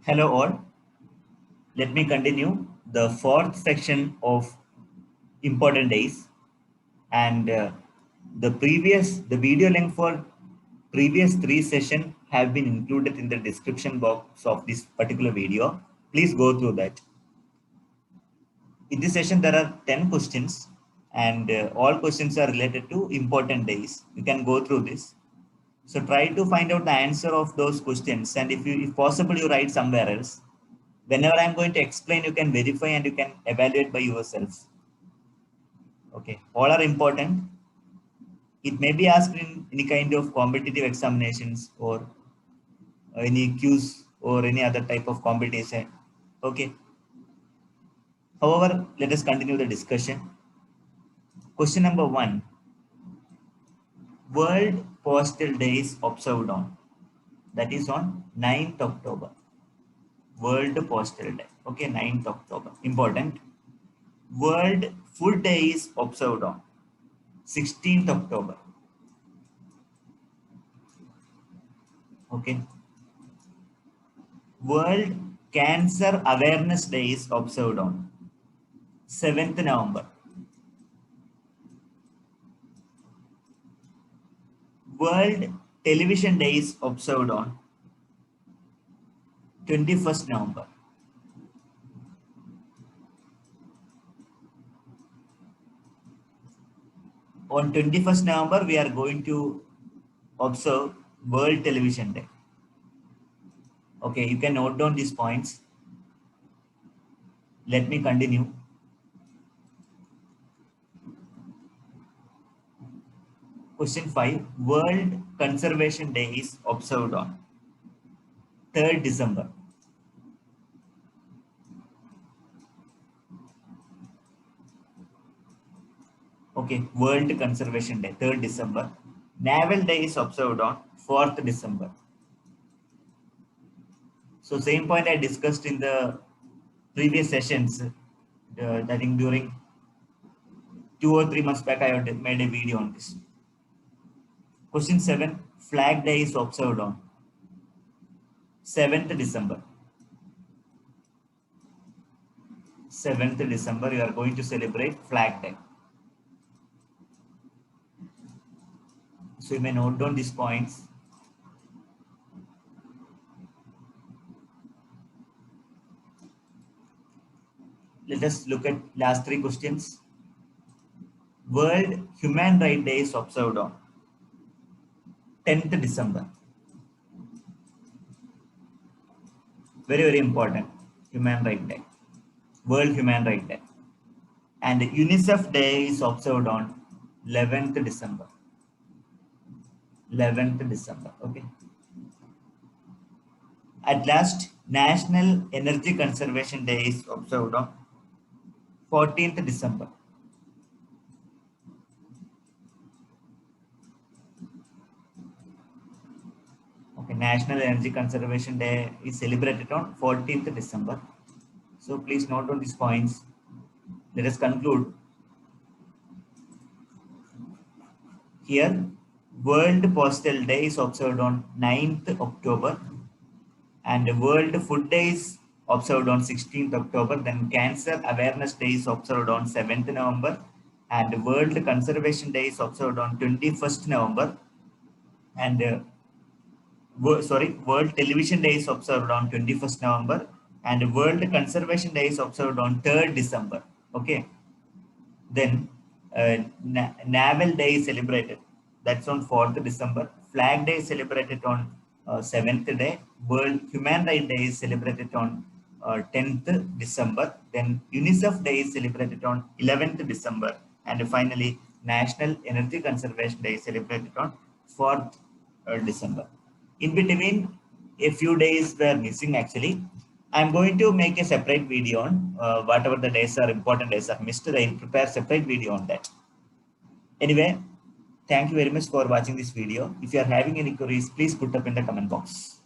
Hello all, let me continue the fourth section of important days and the video link for previous three sessions have been included in the description box of this particular video. Please go through that. In this session there are 10 questions and all questions are related to important days. You can go through this. So try to find out the answer of those questions and if possible you write somewhere else. Whenever I'm going to explain, you can verify and you can evaluate by yourself. Okay, all are important. It may be asked in any kind of competitive examinations or any quiz or any other type of competition. Okay. However, let us continue the discussion. Question number 1. World Postal Day is observed on. That is on 9th October. World Postal Day. Okay, 9th October. Important. World Food Day is observed on 16th October. Okay. World Cancer Awareness Day is observed on 7th November. World Television Day is observed on 21st November. On 21st November, we are going to observe World Television Day. Okay, you can note down these points. Let me continue. Question 5. World Conservation Day is observed on 3rd December. Okay, World Conservation Day, 3rd December. Naval Day is observed on 4th December. So same point I discussed in the previous sessions. I think during 2 or 3 months back, I had made a video on this. Question 7. Flag Day is observed on 7th December. 7th December, you are going to celebrate Flag Day. So you may note down these points. Let us look at last 3 questions. World Human Rights Day is observed on 10th December. Very, very important. Human Rights Day. World Human Rights Day. And UNICEF Day is observed on 11th December. 11th December. Okay. At last, National Energy Conservation Day is observed on 14th December. Okay, National Energy Conservation Day is celebrated on 14th December. So please note on these points. Let us conclude. Here, World Postal Day is observed on 9th October and World Food Day is observed on 16th October. Then Cancer Awareness Day is observed on 7th November and World Conservation Day is observed on 21st November and World Television Day is observed on 21st November and World Conservation Day is observed on 3rd December. Okay. Then Naval Day is celebrated. That's on 4th December. Flag Day is celebrated on 7th day. World Human Rights Day is celebrated on 10th December. Then UNICEF Day is celebrated on 11th December. And finally, National Energy Conservation Day is celebrated on 4th December. In between, a few days were missing actually. I'm going to make a separate video on whatever the days are important days are missed. I'll prepare separate video on that. Anyway, thank you very much for watching this video. If you are having any queries, please put up in the comment box.